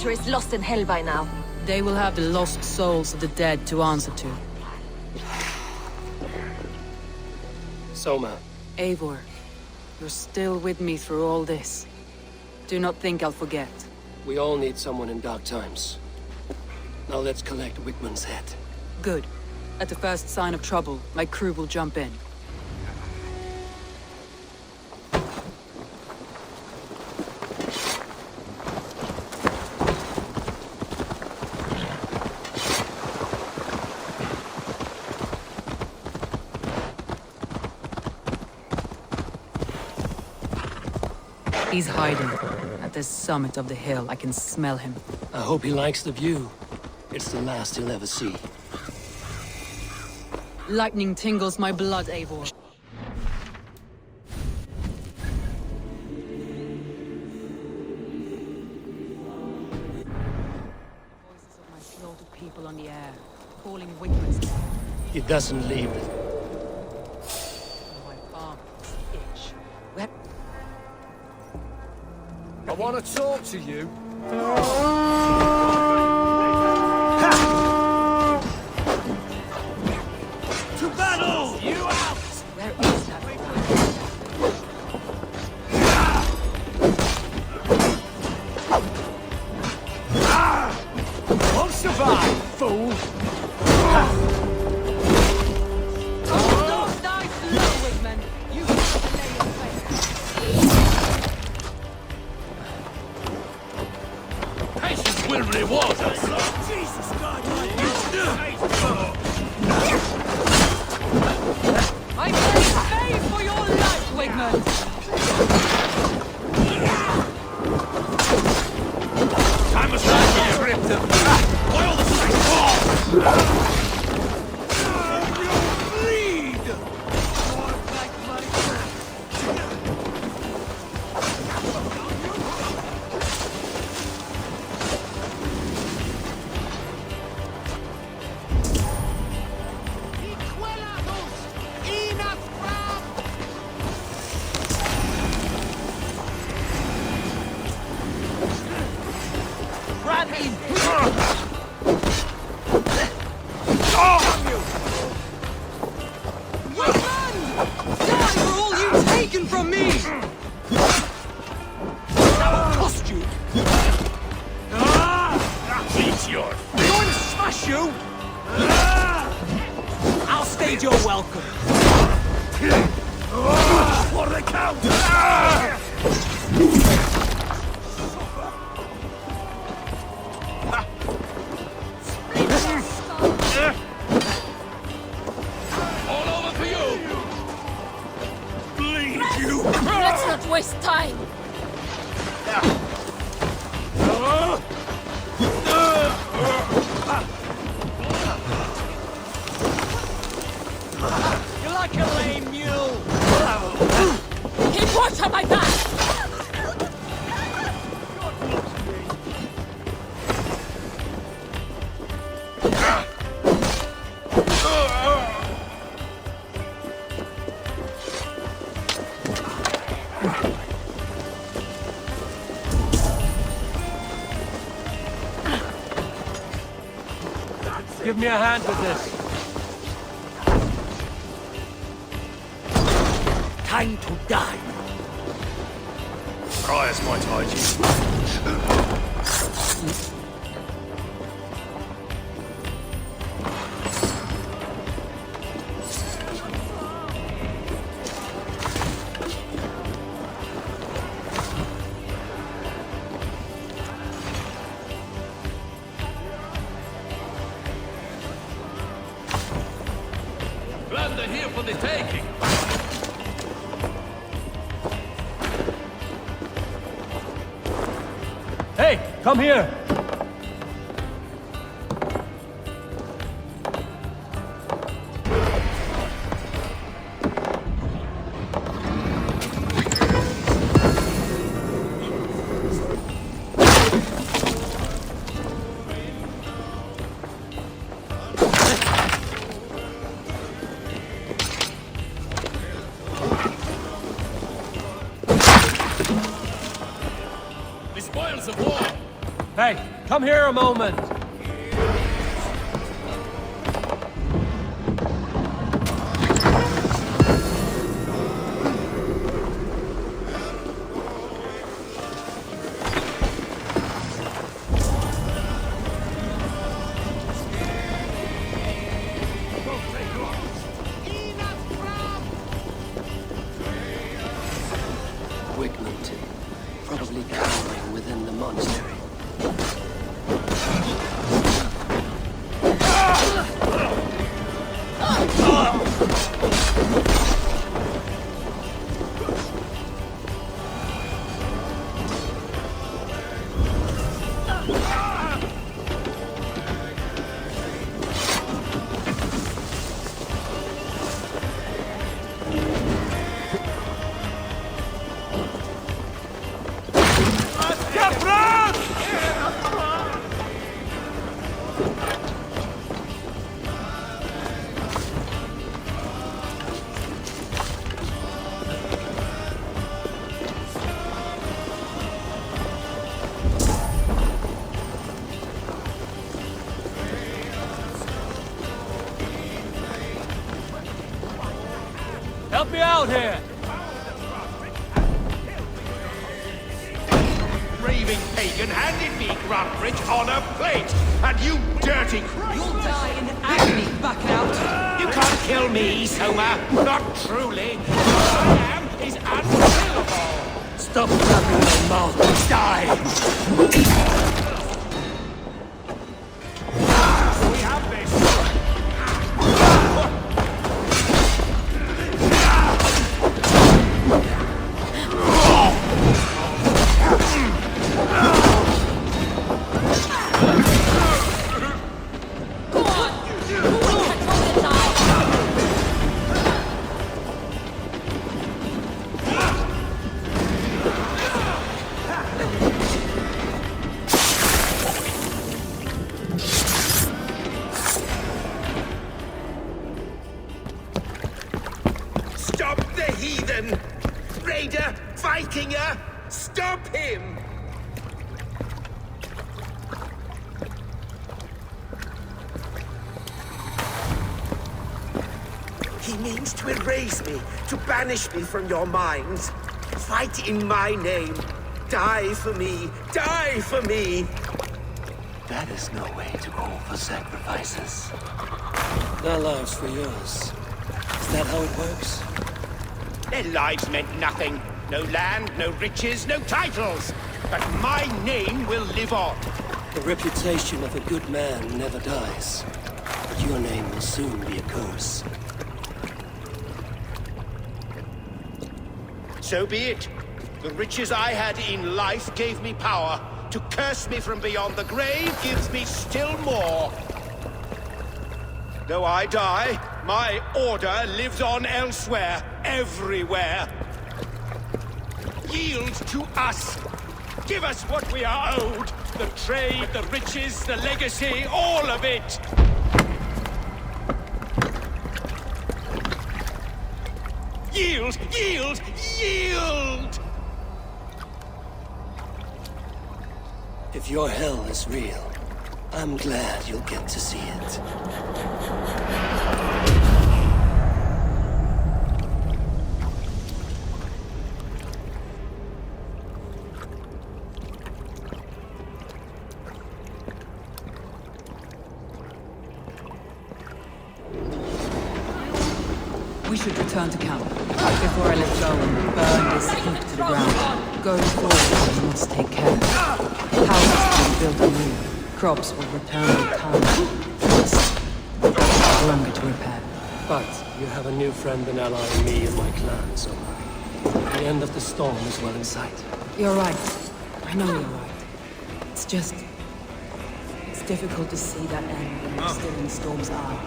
traitor is lost in hell by now. They will have the lost souls of the dead to answer to. Soma. Eivor, you're still with me through all this. Do not think I'll forget. We all need someone in dark times. Now let's collect Wickman's head. Good. At the first sign of trouble, my crew will jump in. He's hiding. At the summit of the hill, I can smell him. I hope he likes the view. It's the last he'll ever see. Lightning tingles my blood, Eivor. Voices of my slaughtered people on the air, calling Wickman's name. He doesn't leave. My arm itch. Where? I want to talk to you. To battle! You out! Where is that? Won't survive, fool! Don't die slow, Wickman! You have to lay your claim. Patience will reward us! Jesus God! I pray for your life, Wickman! Time was right when you ripped them! Oil the sight! Bleed! More like money! From me! That will cost you! Eat your... Going to smash you! I'll stage your welcome! For the count! All over for you! Bleed you! Let's not waste time! You're like a lame mule! Keep watch on my back! Give me a hand with this. Time to die. Friars might hide you. Plunder here for the taking. Hey, come here. The spoils of war. Hey, Come here a moment! Wigmund, probably cowering within the monastery. Help me out here! Raving pagan handed me Grantbridge on a plate, and you dirty... You'll die in agony, back out! You can't kill me, Soma. Not truly. What I am is unkillable. Stop flapping your mouth! Die! We have this. Go on! We'll control it now! Stop the heathen! Raider! Vikinger! Stop him! He means to erase me, to banish me from your minds. Fight in my name. Die for me. Die for me. That is no way to call for sacrifices. Their lives for yours. Is that how it works? Their lives meant nothing. No land, no riches, no titles. But my name will live on. The reputation of a good man never dies. But your name will soon be a curse. So be it. The riches I had in life gave me power. To curse me from beyond the grave gives me still more. Though I die, my order lives on elsewhere, everywhere. Yield to us. Give us what we are owed. The trade, the riches, the legacy, all of it. Yield! Yield! Yield! If your hell is real, I'm glad you'll get to see it. We should return to camp, before I let go and burn this heap to the ground. Going forward, we must take care. Houses will be built anew. Crops will return with time. Forests will take longer to repair. But you have a new friend and ally in me and my clan, so the end of the storm is well in sight. You're right. I know you're right. It's just... it's difficult to see that end when you're still in the storm's eye.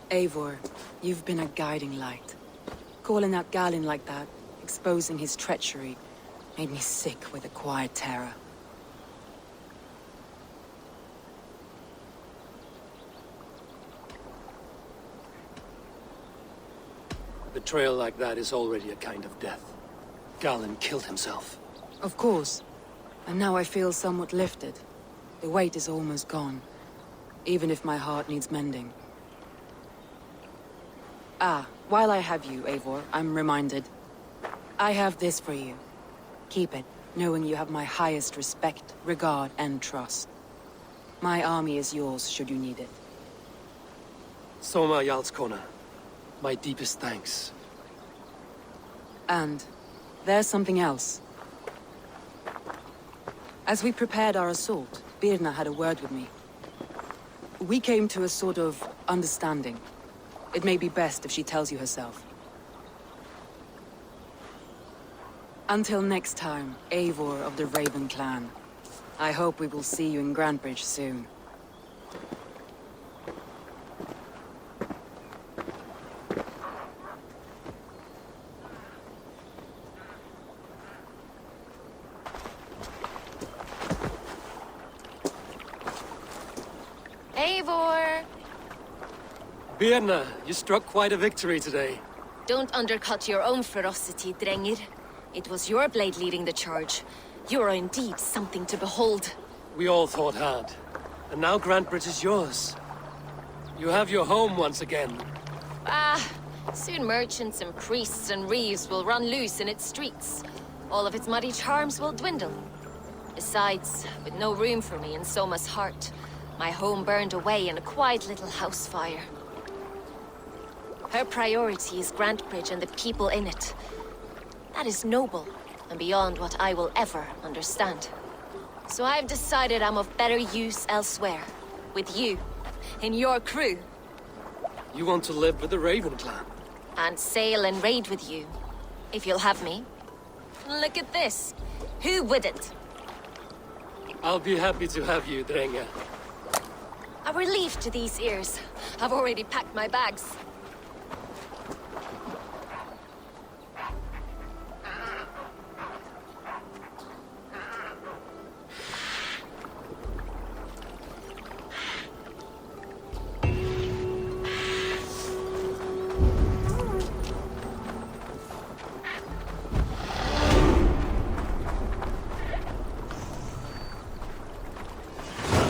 Eivor, you've been a guiding light. Calling out Galin like that, exposing his treachery, made me sick with a quiet terror. Betrayal like that is already a kind of death. Galin killed himself. Of course. And now I feel somewhat lifted. The weight is almost gone, even if my heart needs mending. Ah, while I have you, Eivor, I'm reminded. I have this for you. Keep it, knowing you have my highest respect, regard, and trust. My army is yours, should you need it. Soma Jarlskona, my deepest thanks. And there's something else. As we prepared our assault, Birna had a word with me. We came to a sort of understanding. It may be best if she tells you herself. Until next time, Eivor of the Raven Clan. I hope we will see you in Grantebridge soon. Eivor! Birna, you struck quite a victory today. Don't undercut your own ferocity, Drengir. It was your blade leading the charge. You are indeed something to behold. We all thought hard. And now Grantebridge is yours. You have your home once again. Soon merchants and priests and reeves will run loose in its streets. All of its muddy charms will dwindle. Besides, with no room for me in Soma's heart, my home burned away in a quiet little house fire. Her priority is Grantebridge and the people in it. That is noble, and beyond what I will ever understand. So I've decided I'm of better use elsewhere. With you, in your crew. You want to live with the Raven Clan? And sail and raid with you, if you'll have me. Look at this. Who wouldn't? I'll be happy to have you, Drenga. A relief to these ears. I've already packed my bags.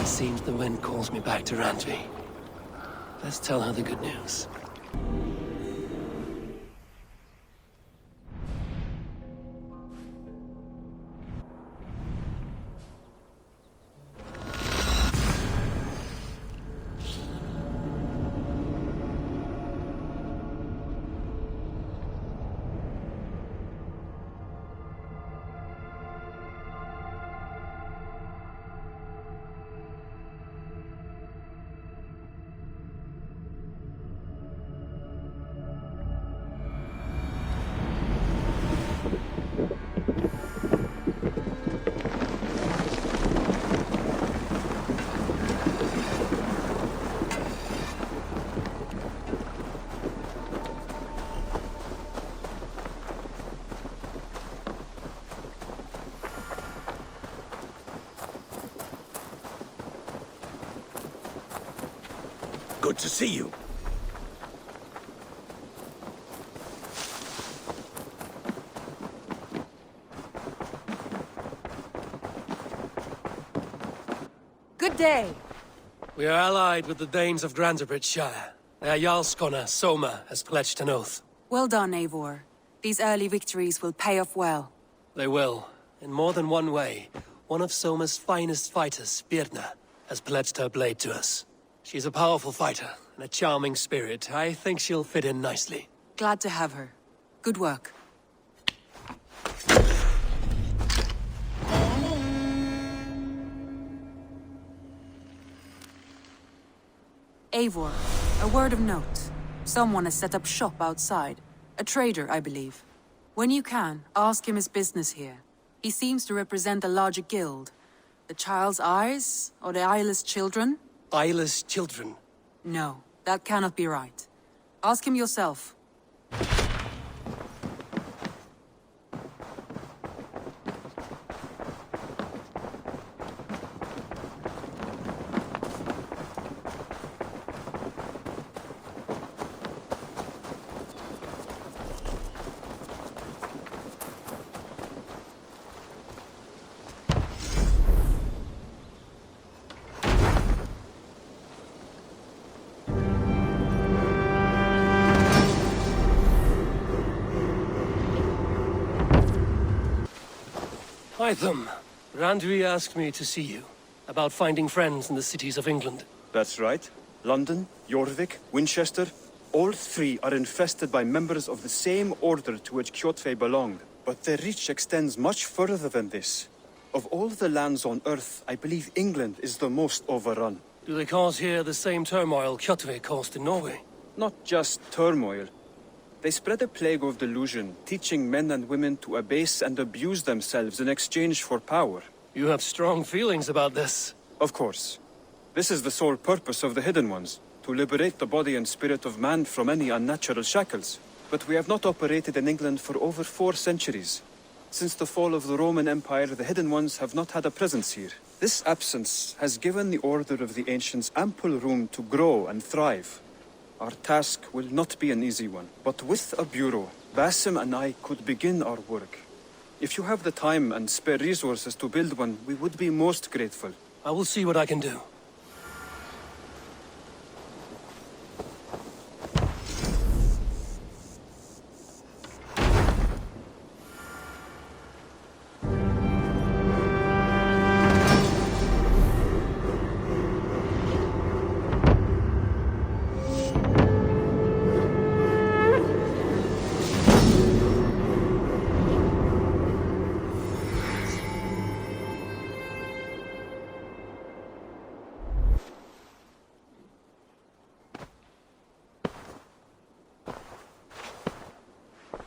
Seems the wind calls me back to Randvi. Let's tell her the good news. Good to see you. Good day! We are allied with the Danes of Grantebridge Shire. Their Jarlskona, Soma, has pledged an oath. Well done, Eivor. These early victories will pay off well. They will, in more than one way. One of Soma's finest fighters, Birna, has pledged her blade to us. She's a powerful fighter, and a charming spirit. I think she'll fit in nicely. Glad to have her. Good work. Eivor, a word of note. Someone has set up shop outside. A trader, I believe. When you can, ask him his business here. He seems to represent a larger guild. The Child's Eyes? Or the Eyeless Children? Eyeless children. No, that cannot be right. Ask him yourself. Hytham, Randvi asked me to see you about finding friends in the cities of England. That's right. London, Jorvik, Winchester, all three are infested by members of the same order to which Kjotve belonged. But their reach extends much further than this. Of all the lands on Earth, I believe England is the most overrun. Do they cause here the same turmoil Kjotve caused in Norway? Not just turmoil. They spread a plague of delusion, teaching men and women to abase and abuse themselves in exchange for power. You have strong feelings about this. Of course. This is the sole purpose of the Hidden Ones, to liberate the body and spirit of man from any unnatural shackles. But we have not operated in England for over 4 centuries. Since the fall of the Roman Empire, the Hidden Ones have not had a presence here. This absence has given the Order of the Ancients ample room to grow and thrive. Our task will not be an easy one, but with a bureau, Basim and I could begin our work. If you have the time and spare resources to build one, we would be most grateful. I will see what I can do.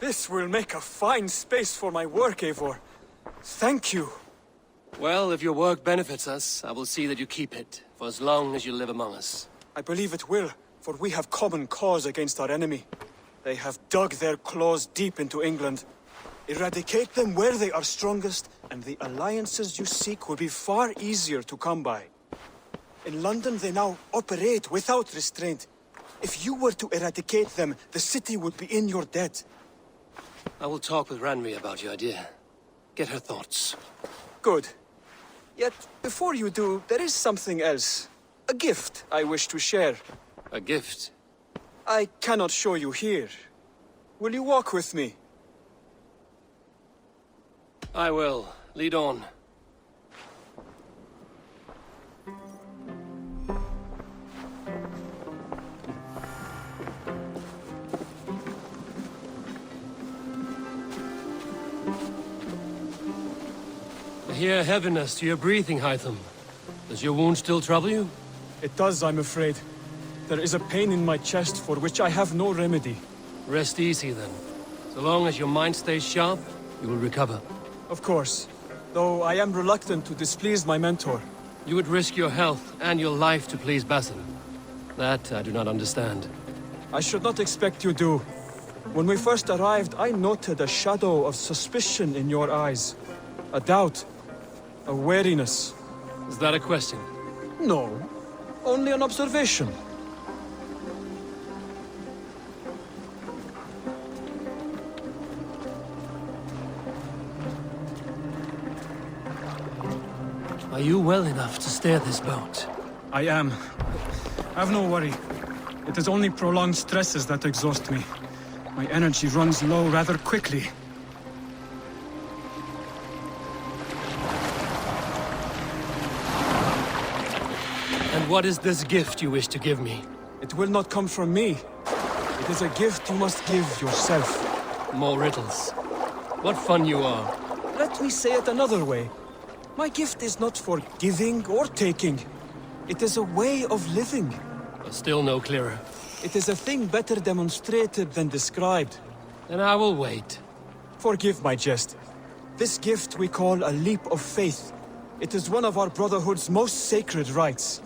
This will make a fine space for my work, Eivor. Thank you. Well, if your work benefits us, I will see that you keep it, for as long as you live among us. I believe it will, for we have common cause against our enemy. They have dug their claws deep into England. Eradicate them where they are strongest, and the alliances you seek will be far easier to come by. In London, they now operate without restraint. If you were to eradicate them, the city would be in your debt. I will talk with Randvi about your idea. Get her thoughts. Good. Yet, before you do, there is something else. A gift I wish to share. A gift? I cannot show you here. Will you walk with me? I will. Lead on. I hear heaviness to your breathing, Hytham. Does your wound still trouble you? It does, I'm afraid. There is a pain in my chest for which I have no remedy. Rest easy, then. So long as your mind stays sharp, you will recover. Of course. Though I am reluctant to displease my mentor. You would risk your health and your life to please Basim. That I do not understand. I should not expect you do. When we first arrived, I noted a shadow of suspicion in your eyes. A doubt. A wariness. Is that a question? No. Only an observation. Are you well enough to steer this boat? I am. Have no worry. It is only prolonged stresses that exhaust me. My energy runs low rather quickly. And what is this gift you wish to give me? It will not come from me. It is a gift you must give yourself. More riddles. What fun you are. Let me say it another way. My gift is not for giving or taking. It is a way of living. But still no clearer. It is a thing better demonstrated than described. Then I will wait. Forgive my jest. This gift we call a leap of faith. It is one of our Brotherhood's most sacred rites.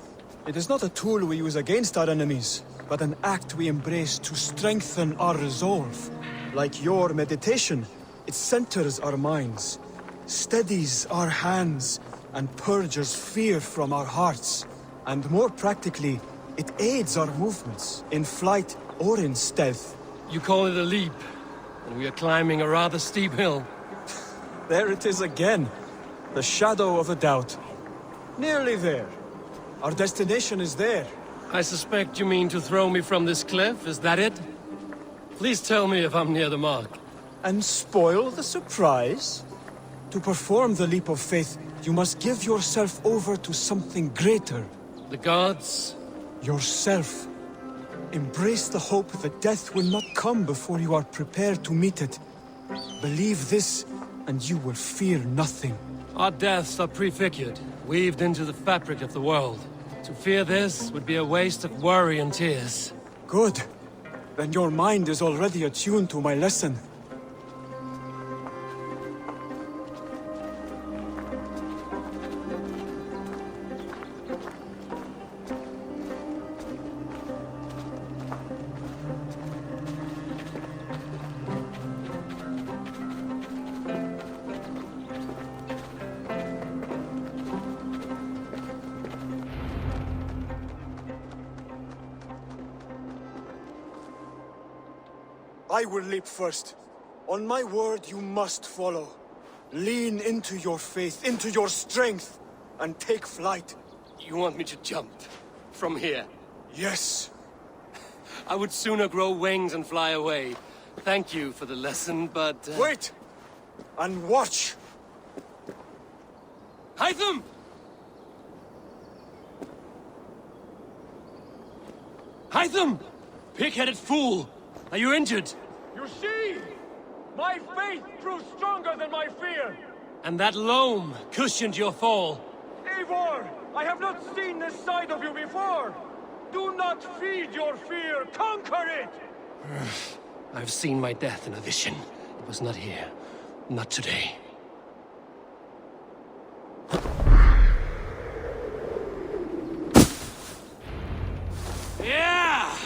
It is not a tool we use against our enemies, but an act we embrace to strengthen our resolve. Like your meditation, it centers our minds, steadies our hands, and purges fear from our hearts. And more practically, it aids our movements, in flight or in stealth. You call it a leap, and we are climbing a rather steep hill. There it is again. The shadow of a doubt. Nearly there. Our destination is there. I suspect you mean to throw me from this cliff, is that it? Please tell me if I'm near the mark. And spoil the surprise? To perform the leap of faith, you must give yourself over to something greater. The gods? Yourself. Embrace the hope that death will not come before you are prepared to meet it. Believe this, and you will fear nothing. Our deaths are prefigured, weaved into the fabric of the world. To fear this would be a waste of worry and tears. Good. Then your mind is already attuned to my lesson. I will leap first. On my word, you must follow. Lean into your faith, into your strength, and take flight. You want me to jump? From here? Yes. I would sooner grow wings and fly away. Thank you for the lesson, but... Wait! And watch! Hytham! Hytham! Pig-headed fool! Are you injured? You see? My faith proved stronger than my fear! And that loam cushioned your fall. Eivor! I have not seen this side of you before! Do not feed your fear! Conquer it! I've seen my death in a vision. It was not here. Not today. Yeah!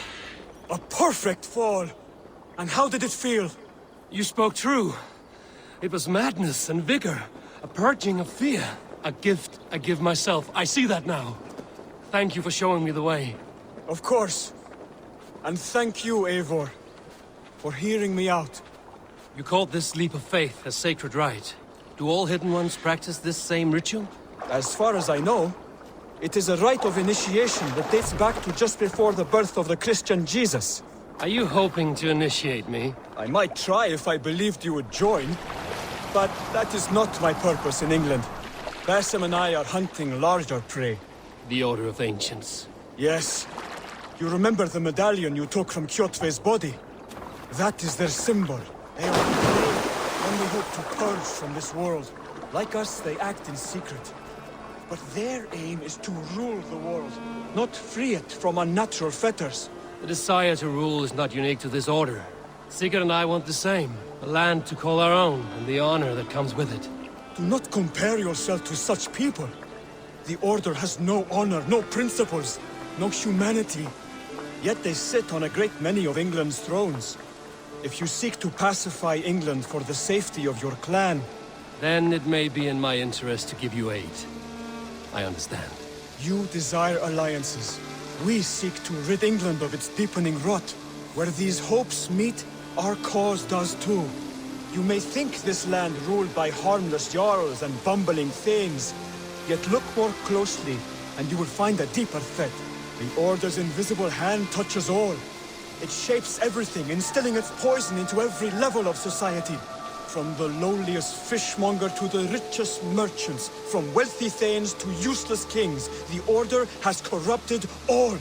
A perfect fall! And how did it feel? You spoke true. It was madness and vigor. A purging of fear. A gift I give myself. I see that now. Thank you for showing me the way. Of course. And thank you, Eivor, for hearing me out. You called this leap of faith a sacred rite. Do all Hidden Ones practice this same ritual? As far as I know, it is a rite of initiation that dates back to just before the birth of the Christian Jesus. Are you hoping to initiate me? I might try if I believed you would join, but that is not my purpose in England. Basim and I are hunting larger prey. The Order of Ancients. Yes. You remember the medallion you took from Kjotve's body? That is their symbol. They are brave, and they hope to purge from this world. Like us, they act in secret. But their aim is to rule the world, not free it from unnatural fetters. The desire to rule is not unique to this order. Sigurd and I want the same. A land to call our own, and the honor that comes with it. Do not compare yourself to such people. The Order has no honor, no principles, no humanity. Yet they sit on a great many of England's thrones. If you seek to pacify England for the safety of your clan... Then it may be in my interest to give you aid. I understand. You desire alliances. We seek to rid England of its deepening rot. Where these hopes meet, our cause does too. You may think this land ruled by harmless jarls and bumbling thanes. Yet look more closely, and you will find a deeper threat. The Order's invisible hand touches all. It shapes everything, instilling its poison into every level of society. From the lowliest fishmonger to the richest merchants, from wealthy thanes to useless kings, the Order has corrupted all.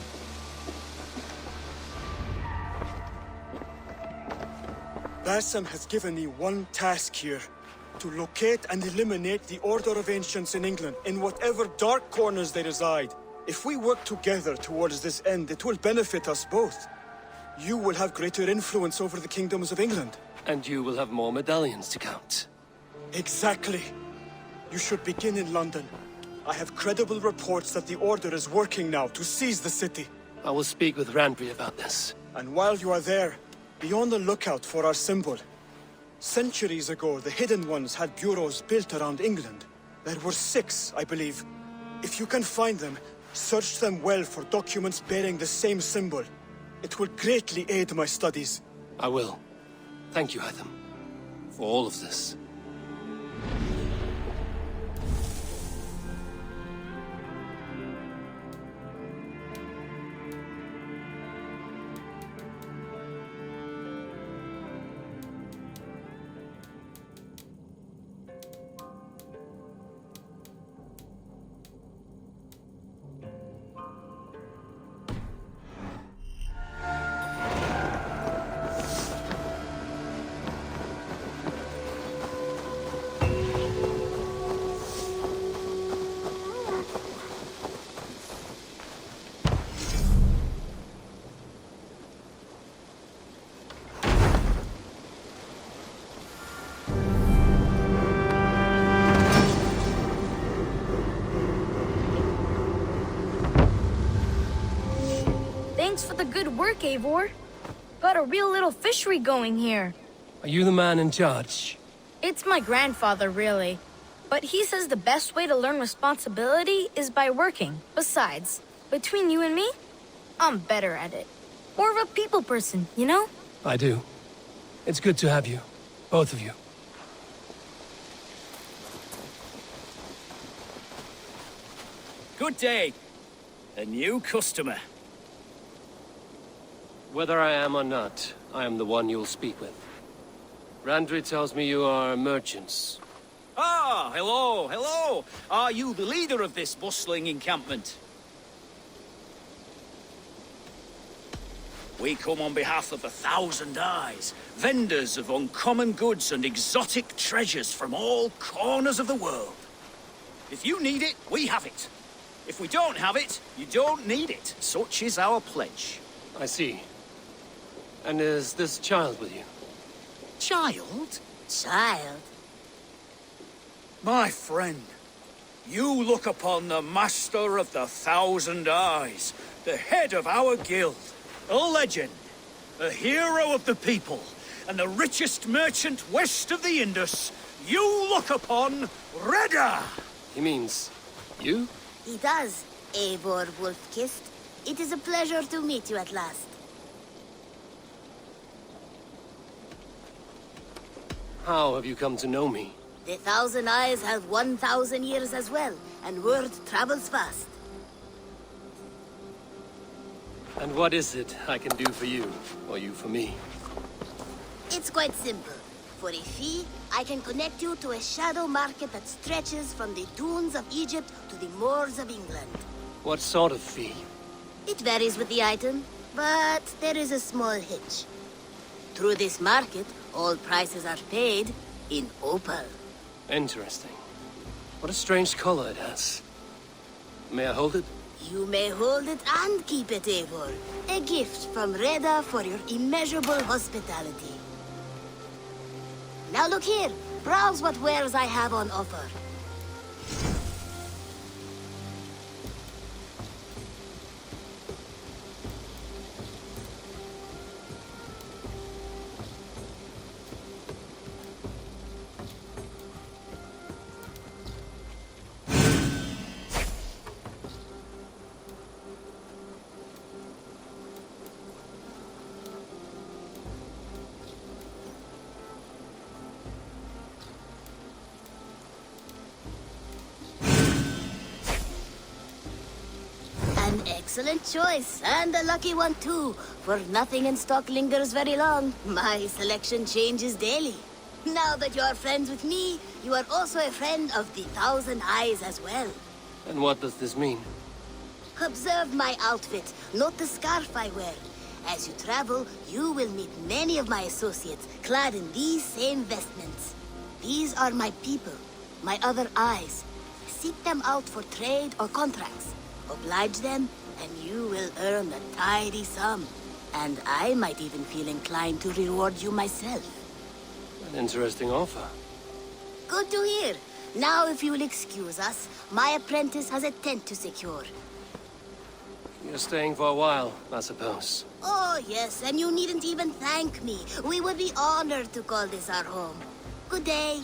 Basim has given me one task here. To locate and eliminate the Order of Ancients in England, in whatever dark corners they reside. If we work together towards this end, it will benefit us both. You will have greater influence over the kingdoms of England. And you will have more medallions to count. Exactly. You should begin in London. I have credible reports that the Order is working now to seize the city. I will speak with Randry about this. And while you are there, be on the lookout for our symbol. Centuries ago, the Hidden Ones had bureaus built around England. There were 6, I believe. If you can find them, search them well for documents bearing the same symbol. It will greatly aid my studies. I will. Thank you, Hytham, for all of this. Thanks for the good work, Eivor. Got a real little fishery going here. Are you the man in charge? It's my grandfather, really. But he says the best way to learn responsibility is by working. Besides, between you and me, I'm better at it. More of a people person, you know? I do. It's good to have you. Both of you. Good day. A new customer. Whether I am or not, I am the one you'll speak with. Randry tells me you are merchants. Ah, hello, hello. Are you the leader of this bustling encampment? We come on behalf of 1,000 Eyes, vendors of uncommon goods and exotic treasures from all corners of the world. If you need it, we have it. If we don't have it, you don't need it. Such is our pledge. I see. And is this child with you? Child? Child? My friend, you look upon the master of the 1,000 Eyes, the head of our guild, a legend, a hero of the people, and the richest merchant west of the Indus. You look upon Reda! He means you? He does, Eivor Wolf-Kissed. It is a pleasure to meet you at last. How have you come to know me? The 1,000 Eyes have 1,000 years as well, and word travels fast. And what is it I can do for you, or you for me? It's quite simple. For a fee, I can connect you to a shadow market that stretches from the dunes of Egypt to the moors of England. What sort of fee? It varies with the item, but there is a small hitch. Through this market, all prices are paid in opal. Interesting. What a strange color it has. May I hold it? You may hold it and keep it, Eivor. A gift from Reda for your immeasurable hospitality. Now look here. Browse what wares I have on offer. An excellent choice, and a lucky one too, for nothing in stock lingers very long. My selection changes daily. Now that you are friends with me, you are also a friend of the 1,000 Eyes as well. And what does this mean? Observe my outfit, note the scarf I wear. As you travel, you will meet many of my associates, clad in these same vestments. These are my people, my other eyes. Seek them out for trade or contracts. Oblige them, and you will earn a tidy sum. And I might even feel inclined to reward you myself. An interesting offer. Good to hear. Now, if you will excuse us, my apprentice has a tent to secure. You're staying for a while, I suppose. Oh, yes, and you needn't even thank me. We would be honored to call this our home. Good day.